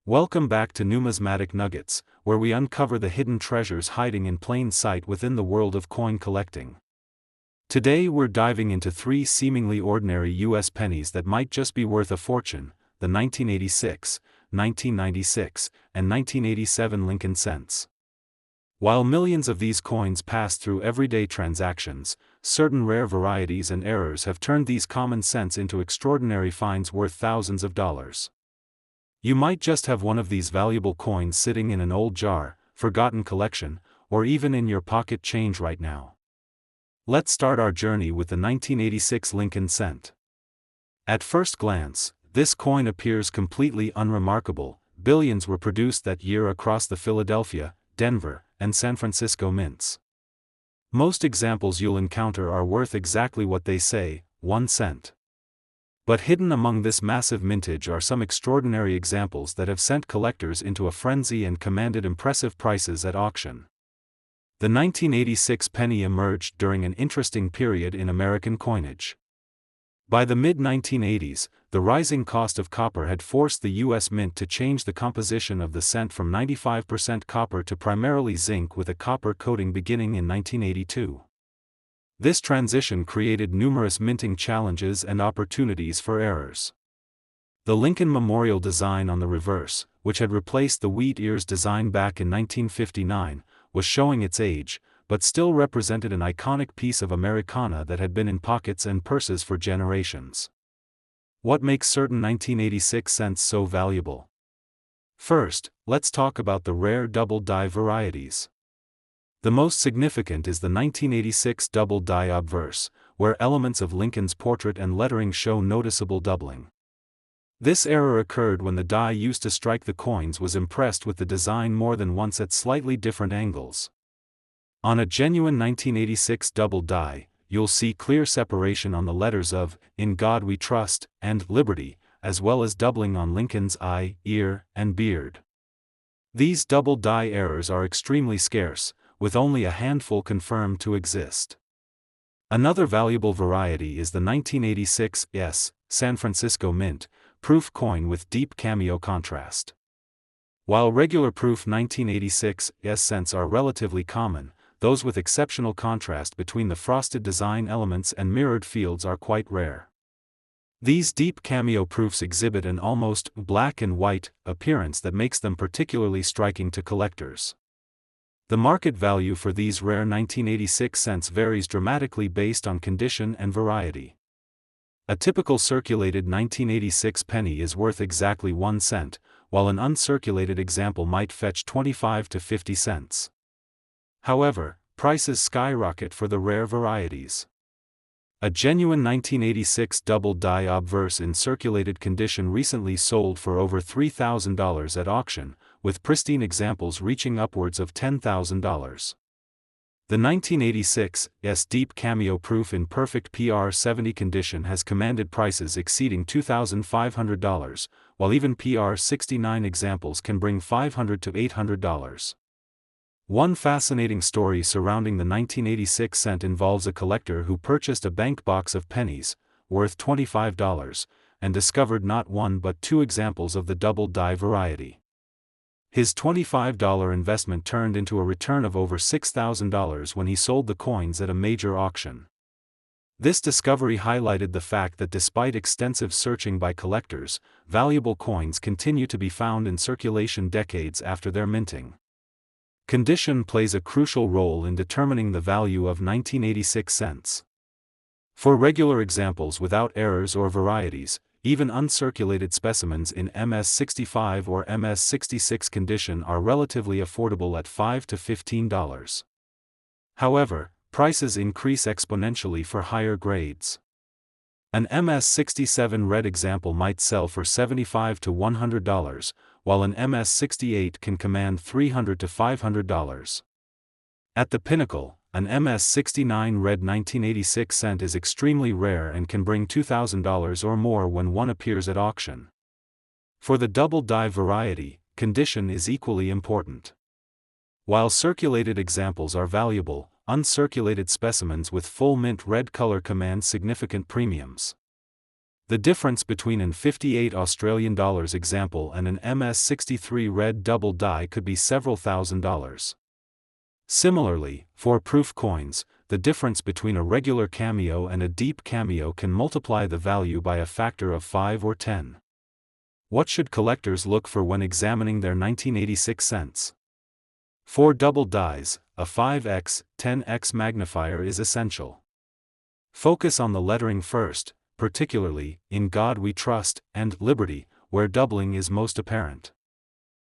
Welcome back to Numismatic Nuggets, where we uncover the hidden treasures hiding in plain sight within the world of coin collecting. Today we're diving into three seemingly ordinary US pennies that might just be worth a fortune: the 1986, 1996, and 1987 Lincoln cents. While millions of these coins pass through everyday transactions, certain rare varieties and errors have turned these common cents into extraordinary finds worth thousands of dollars. You might just have one of these valuable coins sitting in an old jar, forgotten collection, or even in your pocket change right now. Let's start our journey with the 1986 Lincoln cent. At first glance, this coin appears completely unremarkable. Billions were produced that year across the Philadelphia, Denver, and San Francisco mints. Most examples you'll encounter are worth exactly what they say, 1 cent. But hidden among this massive mintage are some extraordinary examples that have sent collectors into a frenzy and commanded impressive prices at auction. The 1986 penny emerged during an interesting period in American coinage. By the mid-1980s, the rising cost of copper had forced the U.S. Mint to change the composition of the cent from 95% copper to primarily zinc with a copper coating beginning in 1982. This transition created numerous minting challenges and opportunities for errors. The Lincoln Memorial design on the reverse, which had replaced the wheat ears design back in 1959, was showing its age, but still represented an iconic piece of Americana that had been in pockets and purses for generations. What makes certain 1986 cents so valuable? First, let's talk about the rare double die varieties. The most significant is the 1986 double die obverse, where elements of Lincoln's portrait and lettering show noticeable doubling. This error occurred when the die used to strike the coins was impressed with the design more than once at slightly different angles. On a genuine 1986 double die, you'll see clear separation on the letters of "In God We Trust" and "Liberty," as well as doubling on Lincoln's eye, ear, and beard. These double die errors are extremely scarce, with only a handful confirmed to exist. Another valuable variety is the 1986 San Francisco Mint proof coin with deep cameo contrast. While regular proof 1986 cents are relatively common, those with exceptional contrast between the frosted design elements and mirrored fields are quite rare. These deep cameo proofs exhibit an almost black and white appearance that makes them particularly striking to collectors. The market value for these rare 1986 cents varies dramatically based on condition and variety. A typical circulated 1986 penny is worth exactly 1 cent, while an uncirculated example might fetch 25 to 50 cents. However, prices skyrocket for the rare varieties. A genuine 1986 double die obverse in circulated condition recently sold for over $3,000 at auction, with pristine examples reaching upwards of $10,000. The 1986 deep cameo proof in perfect PR70 condition has commanded prices exceeding $2,500, while even PR69 examples can bring $500 to $800. One fascinating story surrounding the 1986 cent involves a collector who purchased a bank box of pennies, worth $25, and discovered not one but two examples of the double die variety. His $25 investment turned into a return of over $6,000 when he sold the coins at a major auction. This discovery highlighted the fact that despite extensive searching by collectors, valuable coins continue to be found in circulation decades after their minting. Condition plays a crucial role in determining the value of 1986 cents. For regular examples without errors or varieties, even uncirculated specimens in MS65 or MS66 condition are relatively affordable at $5 to $15. However, prices increase exponentially for higher grades. An MS67 red example might sell for $75 to $100, while an MS68 can command $300 to $500. At the pinnacle, an MS69 red 1986 cent is extremely rare and can bring $2,000 or more when one appears at auction. For the double die variety, condition is equally important. While circulated examples are valuable, uncirculated specimens with full mint red color command significant premiums. The difference between an 58 Australian dollars example and an MS63 red double die could be several $1,000s. Similarly, for proof coins, the difference between a regular cameo and a deep cameo can multiply the value by a factor of 5 or 10. What should collectors look for when examining their 1986 cents? For double dies, a 5x, 10x magnifier is essential. Focus on the lettering first, particularly "In God We Trust" and "Liberty," where doubling is most apparent.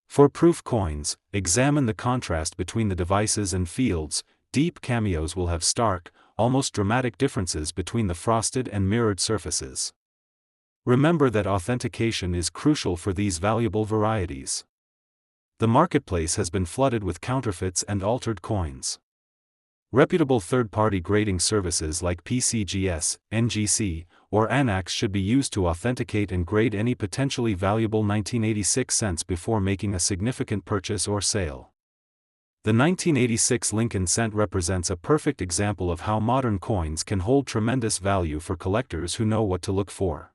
For proof coins, examine the contrast between the devices and fields. Deep cameos will have stark, almost dramatic differences between the frosted and mirrored surfaces. Remember that authentication is crucial for these valuable varieties. The marketplace has been flooded with counterfeits and altered coins. Reputable third-party grading services like PCGS, NGC, or ANAX should be used to authenticate and grade any potentially valuable 1986 cents before making a significant purchase or sale. The 1986 Lincoln cent represents a perfect example of how modern coins can hold tremendous value for collectors who know what to look for.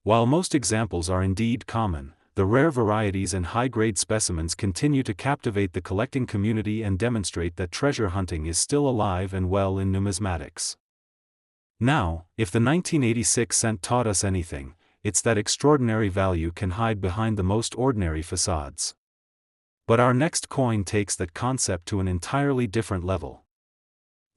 While most examples are indeed common, the rare varieties and high-grade specimens continue to captivate the collecting community and demonstrate that treasure hunting is still alive and well in numismatics. Now, if the 1986 cent taught us anything, it's that extraordinary value can hide behind the most ordinary facades. But our next coin takes that concept to an entirely different level.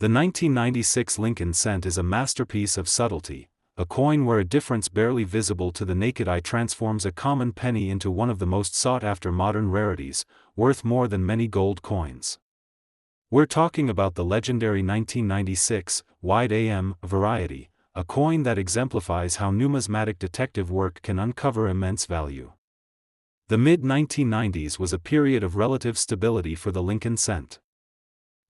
The 1996 Lincoln cent is a masterpiece of subtlety, a coin where a difference barely visible to the naked eye transforms a common penny into one of the most sought-after modern rarities, worth more than many gold coins. We're talking about the legendary 1996 wide AM variety, a coin that exemplifies how numismatic detective work can uncover immense value. The mid-1990s was a period of relative stability for the Lincoln cent.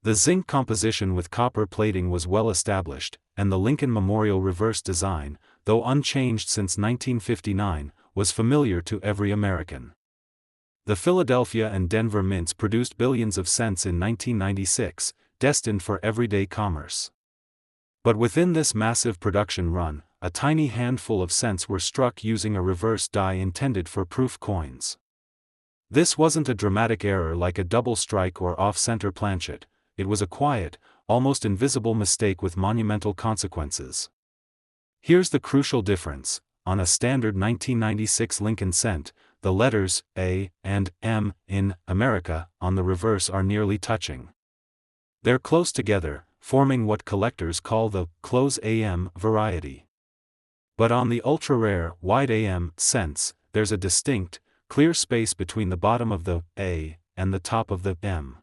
The zinc composition with copper plating was well established, and the Lincoln Memorial reverse design, though unchanged since 1959, was familiar to every American. The Philadelphia and Denver mints produced billions of cents in 1996, destined for everyday commerce. But within this massive production run, a tiny handful of cents were struck using a reverse die intended for proof coins. This wasn't a dramatic error like a double strike or off-center planchet. It was a quiet, almost invisible mistake with monumental consequences. Here's the crucial difference: on a standard 1996 Lincoln cent, the letters A and M in America on the reverse are nearly touching. They're close together, forming what collectors call the close AM variety. But on the ultra-rare wide AM cents, there's a distinct, clear space between the bottom of the A and the top of the M.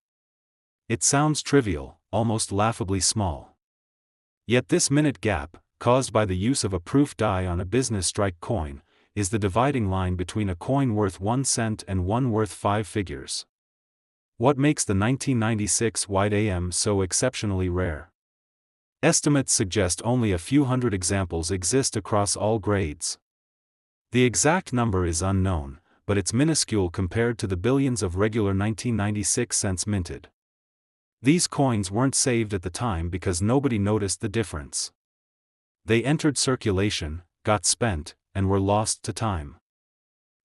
It sounds trivial, almost laughably small. Yet this minute gap, caused by the use of a proof die on a business strike coin, is the dividing line between a coin worth 1 cent and one worth 5 figures. What makes the 1996 wide AM so exceptionally rare? Estimates suggest only a few hundred examples exist across all grades. The exact number is unknown, but it's minuscule compared to the billions of regular 1996 cents minted. These coins weren't saved at the time because nobody noticed the difference. They entered circulation, got spent, and were lost to time.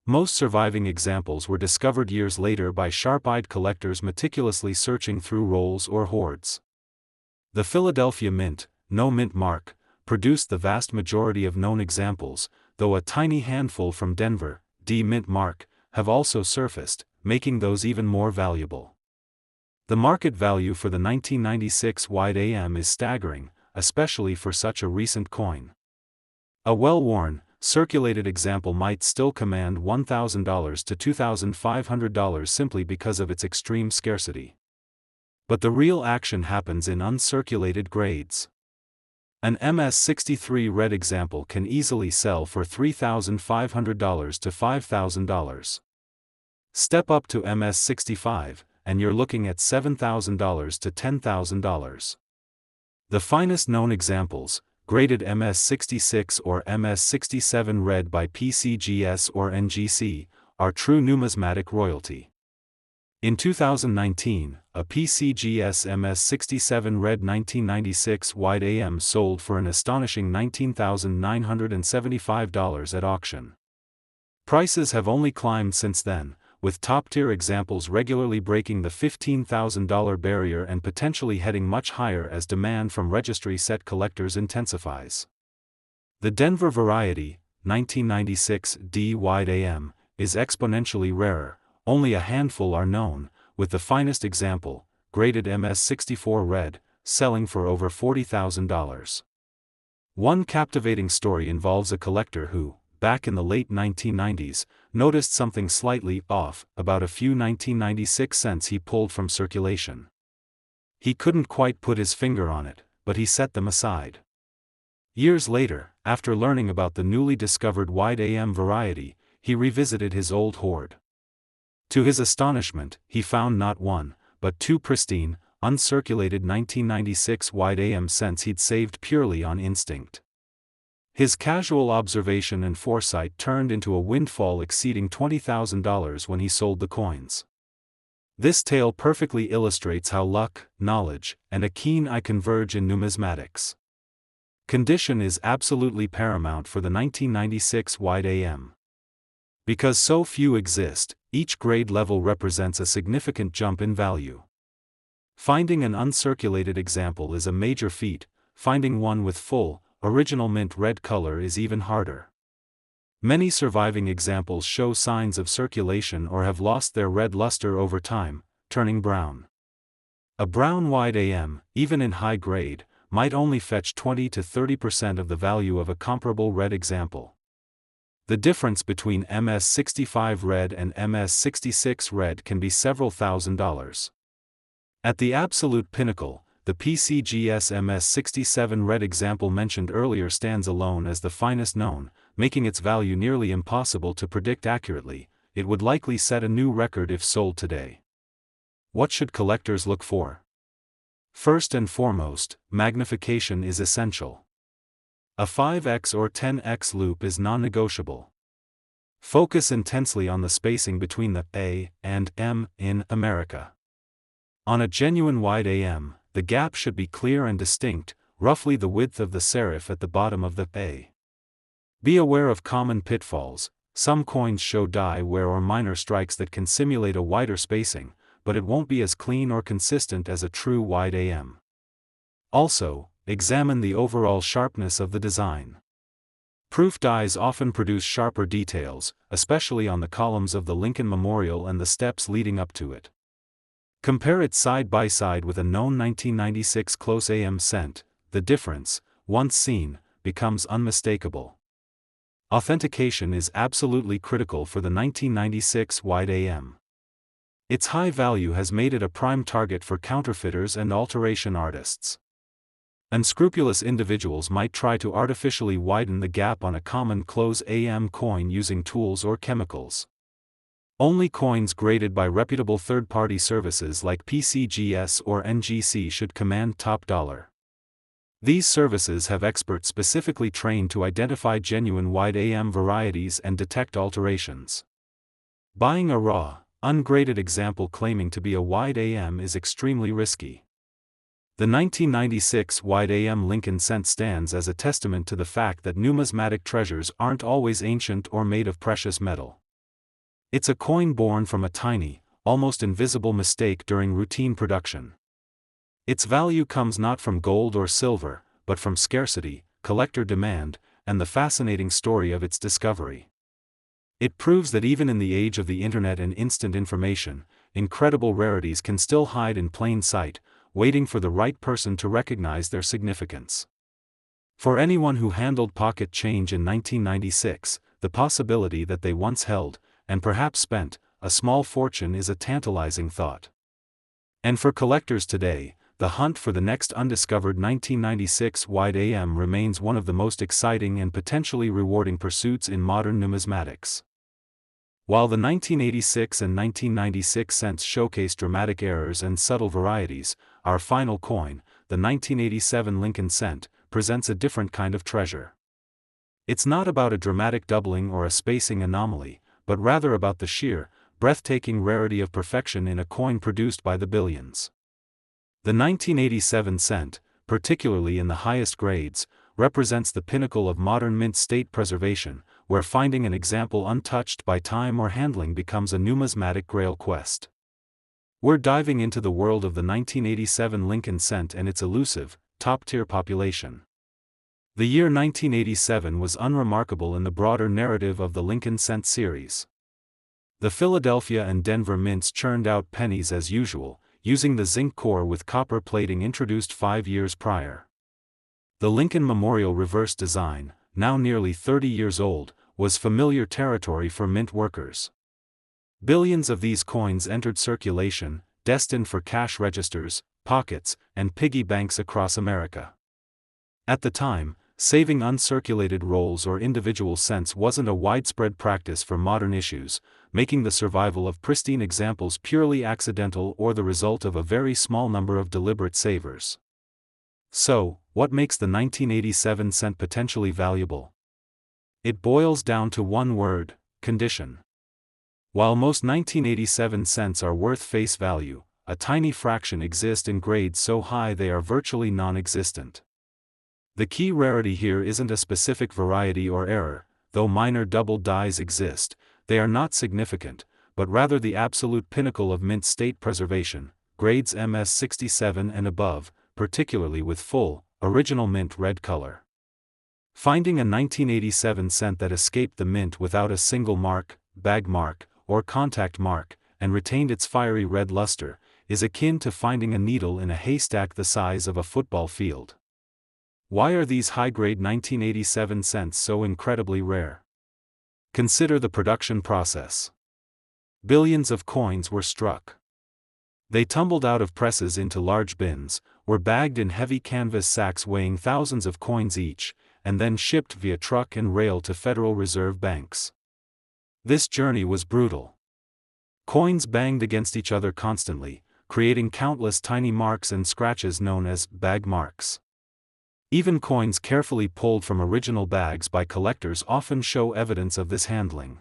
Most surviving examples were discovered years later by sharp-eyed collectors meticulously searching through rolls or hoards. The Philadelphia Mint, no mint mark, produced the vast majority of known examples, though a tiny handful from Denver, D mint mark, have also surfaced, making those even more valuable. The market value for the 1996 wide AM is staggering, especially for such a recent coin. A well-worn, circulated example might still command $1,000 to $2,500 simply because of its extreme scarcity. But the real action happens in uncirculated grades. An MS63 red example can easily sell for $3,500 to $5,000. Step up to MS65, and you're looking at $7,000 to $10,000. The finest known examples, graded MS66 or MS67 red by PCGS or NGC, are true numismatic royalty. In 2019, a PCGS MS67 Red 1996 wide AM sold for an astonishing $19,975 at auction. Prices have only climbed since then, with top-tier examples regularly breaking the $15,000 barrier and potentially heading much higher as demand from registry set collectors intensifies. The Denver Variety, 1996 D wide AM, is exponentially rarer. Only a handful are known, with the finest example, graded MS64 Red, selling for over $40,000. One captivating story involves a collector who, back in the late 1990s, noticed something slightly off about a few 1996 cents he pulled from circulation. He couldn't quite put his finger on it, but he set them aside. Years later, after learning about the newly discovered wide AM variety, he revisited his old hoard. To his astonishment, he found not one, but two pristine, uncirculated 1996 wide AM cents he'd saved purely on instinct. His casual observation and foresight turned into a windfall exceeding $20,000 when he sold the coins. This tale perfectly illustrates how luck, knowledge, and a keen eye converge in numismatics. Condition is absolutely paramount for the 1996 wide AM. Because so few exist, each grade level represents a significant jump in value. Finding an uncirculated example is a major feat, finding one with full, original mint red color is even harder. Many surviving examples show signs of circulation or have lost their red luster over time, turning brown. A brown wide AM, even in high grade, might only fetch 20 to 30% of the value of a comparable red example. The difference between MS65 Red and MS66 Red can be several $1,000s. At the absolute pinnacle, the PCGS MS67 Red example mentioned earlier stands alone as the finest known, making its value nearly impossible to predict accurately. It would likely set a new record if sold today. What should collectors look for? First and foremost, magnification is essential. A 5x or 10x loop is non-negotiable. Focus intensely on the spacing between the A and M in America. On a genuine wide AM, the gap should be clear and distinct, roughly the width of the serif at the bottom of the A. Be aware of common pitfalls. Some coins show die wear or minor strikes that can simulate a wider spacing, but it won't be as clean or consistent as a true wide AM. Also, examine the overall sharpness of the design. Proof dies often produce sharper details, especially on the columns of the Lincoln Memorial and the steps leading up to it. Compare it side by side with a known 1996 close AM cent. The difference, once seen, becomes unmistakable. Authentication is absolutely critical for the 1996 wide AM. Its high value has made it a prime target for counterfeiters and alteration artists. Unscrupulous individuals might try to artificially widen the gap on a common close AM coin using tools or chemicals. Only coins graded by reputable third-party services like PCGS or NGC should command top dollar. These services have experts specifically trained to identify genuine wide AM varieties and detect alterations. Buying a raw, ungraded example claiming to be a wide AM is extremely risky. The 1996 wide AM Lincoln cent stands as a testament to the fact that numismatic treasures aren't always ancient or made of precious metal. It's a coin born from a tiny, almost invisible mistake during routine production. Its value comes not from gold or silver, but from scarcity, collector demand, and the fascinating story of its discovery. It proves that even in the age of the internet and instant information, incredible rarities can still hide in plain sight, waiting for the right person to recognize their significance. For anyone who handled pocket change in 1996, the possibility that they once held, and perhaps spent, a small fortune is a tantalizing thought. And for collectors today, the hunt for the next undiscovered 1996 wide AM remains one of the most exciting and potentially rewarding pursuits in modern numismatics. While the 1986 and 1996 cents showcase dramatic errors and subtle varieties, our final coin, the 1987 Lincoln cent, presents a different kind of treasure. It's not about a dramatic doubling or a spacing anomaly, but rather about the sheer, breathtaking rarity of perfection in a coin produced by the billions. The 1987 cent, particularly in the highest grades, represents the pinnacle of modern mint state preservation, where finding an example untouched by time or handling becomes a numismatic grail quest. We're diving into the world of the 1987 Lincoln cent and its elusive, top-tier population. The year 1987 was unremarkable in the broader narrative of the Lincoln cent series. The Philadelphia and Denver mints churned out pennies as usual, using the zinc core with copper plating introduced 5 years prior. The Lincoln Memorial reverse design, now nearly 30 years old, was familiar territory for mint workers. Billions of these coins entered circulation, destined for cash registers, pockets, and piggy banks across America. At the time, saving uncirculated rolls or individual cents wasn't a widespread practice for modern issues, making the survival of pristine examples purely accidental or the result of a very small number of deliberate savers. So, what makes the 1987 cent potentially valuable? It boils down to one word: condition. While most 1987 cents are worth face value, a tiny fraction exist in grades so high they are virtually non-existent. The key rarity here isn't a specific variety or error, though minor double dies exist, they are not significant, but rather the absolute pinnacle of mint state preservation, grades MS67 and above, particularly with full, original mint red color. Finding a 1987 cent that escaped the mint without a single mark, bag mark, or contact mark, and retained its fiery red luster, is akin to finding a needle in a haystack the size of a football field. Why are these high-grade 1987 cents so incredibly rare? Consider the production process. Billions of coins were struck. They tumbled out of presses into large bins, were bagged in heavy canvas sacks weighing thousands of coins each, and then shipped via truck and rail to Federal Reserve banks. This journey was brutal. Coins banged against each other constantly, creating countless tiny marks and scratches known as bag marks. Even coins carefully pulled from original bags by collectors often show evidence of this handling.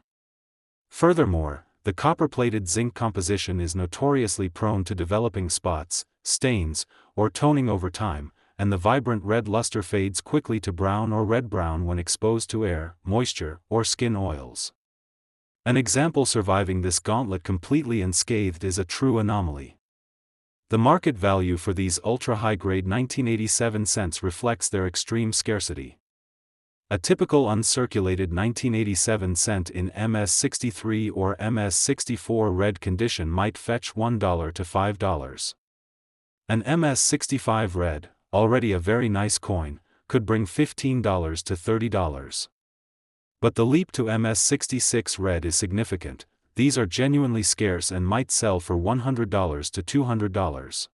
Furthermore, the copper-plated zinc composition is notoriously prone to developing spots, stains, or toning over time, and the vibrant red luster fades quickly to brown or red-brown when exposed to air, moisture, or skin oils. An example surviving this gauntlet completely unscathed is a true anomaly. The market value for these ultra-high-grade 1987 cents reflects their extreme scarcity. A typical uncirculated 1987 cent in MS63 or MS64 red condition might fetch $1 to $5. An MS65 red, already a very nice coin, could bring $15 to $30. But the leap to MS66 red is significant. These are genuinely scarce and might sell for $100 to $200.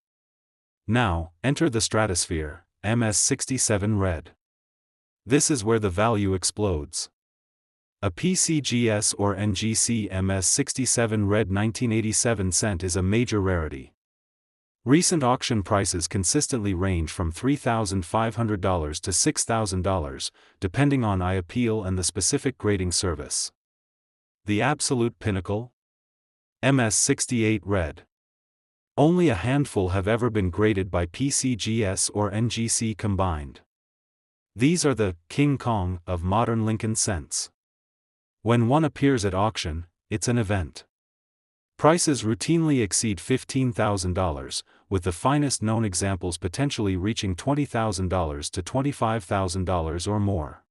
Now, enter the stratosphere, MS67 red. This is where the value explodes. A PCGS or NGC MS67 red 1987 cent is a major rarity. Recent auction prices consistently range from $3,500 to $6,000, depending on eye appeal and the specific grading service. The absolute pinnacle? MS68 red. Only a handful have ever been graded by PCGS or NGC combined. These are the King Kong of modern Lincoln cents. When one appears at auction, it's an event. Prices routinely exceed $15,000, with the finest known examples potentially reaching $20,000 to $25,000 or more.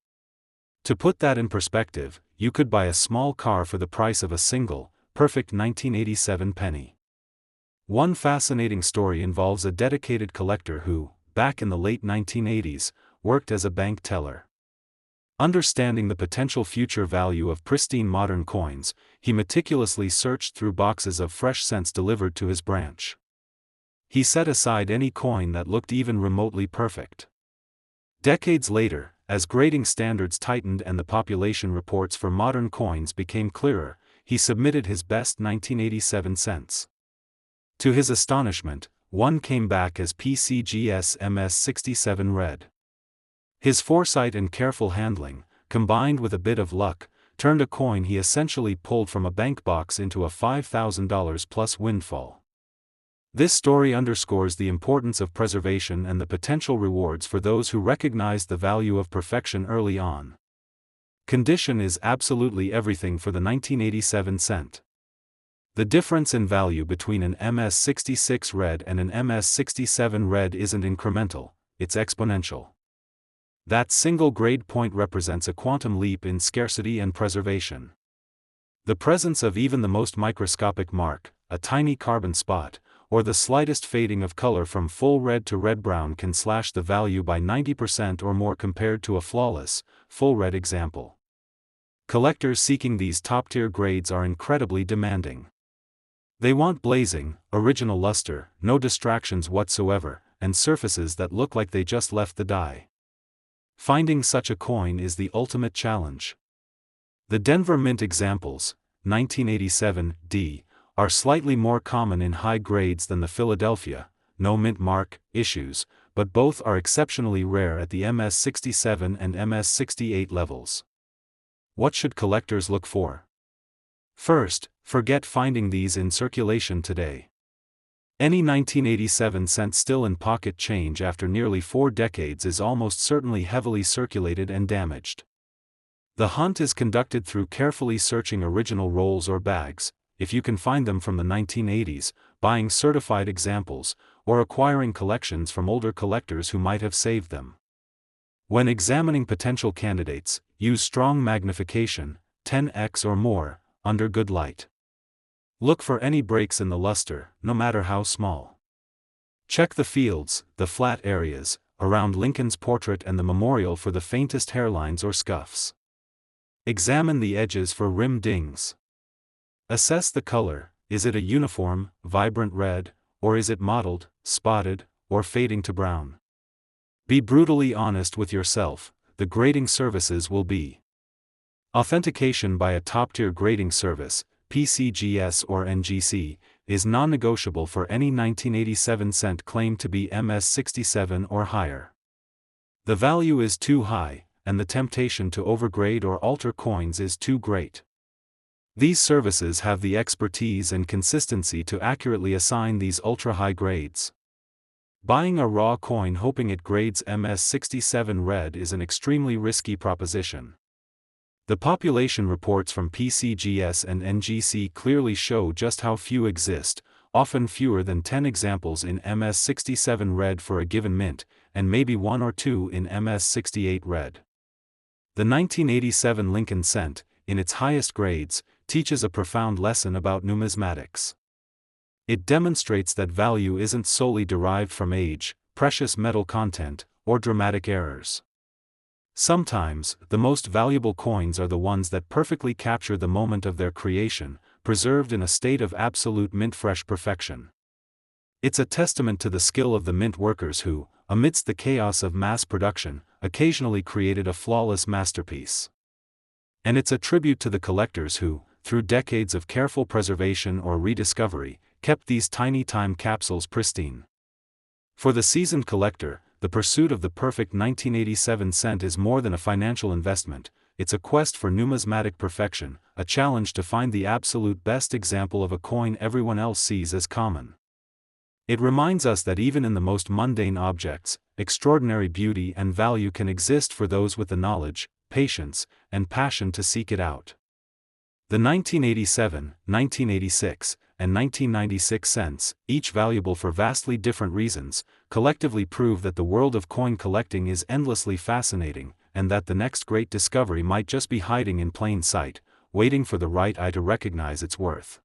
To put that in perspective, you could buy a small car for the price of a single, perfect 1987 penny. One fascinating story involves a dedicated collector who, back in the late 1980s, worked as a bank teller. Understanding the potential future value of pristine modern coins, he meticulously searched through boxes of fresh cents delivered to his branch. He set aside any coin that looked even remotely perfect. Decades later, as grading standards tightened and the population reports for modern coins became clearer, he submitted his best 1987 cents. To his astonishment, one came back as PCGS MS67 red. His foresight and careful handling, combined with a bit of luck, turned a coin he essentially pulled from a bank box into a $5,000 plus windfall. This story underscores the importance of preservation and the potential rewards for those who recognized the value of perfection early on. Condition is absolutely everything for the 1987 cent. The difference in value between an MS-66 red and an MS-67 red isn't incremental, it's exponential. That single grade point represents a quantum leap in scarcity and preservation. The presence of even the most microscopic mark, a tiny carbon spot, or the slightest fading of color from full red to red-brown can slash the value by 90% or more compared to a flawless, full red example. Collectors seeking these top-tier grades are incredibly demanding. They want blazing, original luster, no distractions whatsoever, and surfaces that look like they just left the die. Finding such a coin is the ultimate challenge. The Denver Mint examples, 1987 D, are slightly more common in high grades than the Philadelphia, no mint mark, issues, but both are exceptionally rare at the MS-67 and MS-68 levels. What should collectors look for? First, forget finding these in circulation today. Any 1987 cent still in pocket change after nearly 4 decades is almost certainly heavily circulated and damaged. The hunt is conducted through carefully searching original rolls or bags, if you can find them from the 1980s, buying certified examples, or acquiring collections from older collectors who might have saved them. When examining potential candidates, use strong magnification, 10x or more, under good light. Look for any breaks in the luster, no matter how small. Check the fields, the flat areas, around Lincoln's portrait and the memorial for the faintest hairlines or scuffs. Examine the edges for rim dings. Assess the color, is it a uniform, vibrant red, or is it mottled, spotted, or fading to brown? Be brutally honest with yourself, the grading services will be. Authentication by a top-tier grading service, PCGS or NGC, is non-negotiable for any 1987 cent claimed to be MS-67 or higher. The value is too high, and the temptation to overgrade or alter coins is too great. These services have the expertise and consistency to accurately assign these ultra-high grades. Buying a raw coin hoping it grades MS-67 red is an extremely risky proposition. The population reports from PCGS and NGC clearly show just how few exist, often fewer than 10 examples in MS-67 red for a given mint, and maybe 1 or 2 in MS-68 red. The 1987 Lincoln cent, in its highest grades, teaches a profound lesson about numismatics. It demonstrates that value isn't solely derived from age, precious metal content, or dramatic errors. Sometimes, the most valuable coins are the ones that perfectly capture the moment of their creation, preserved in a state of absolute mint-fresh perfection. It's a testament to the skill of the mint workers who, amidst the chaos of mass production, occasionally created a flawless masterpiece. And it's a tribute to the collectors who, through decades of careful preservation or rediscovery, kept these tiny time capsules pristine. For the seasoned collector, the pursuit of the perfect 1987 cent is more than a financial investment, it's a quest for numismatic perfection, a challenge to find the absolute best example of a coin everyone else sees as common. It reminds us that even in the most mundane objects, extraordinary beauty and value can exist for those with the knowledge, patience, and passion to seek it out. The 1987, 1986, and 1996 cents, each valuable for vastly different reasons, collectively prove that the world of coin collecting is endlessly fascinating, and that the next great discovery might just be hiding in plain sight, waiting for the right eye to recognize its worth.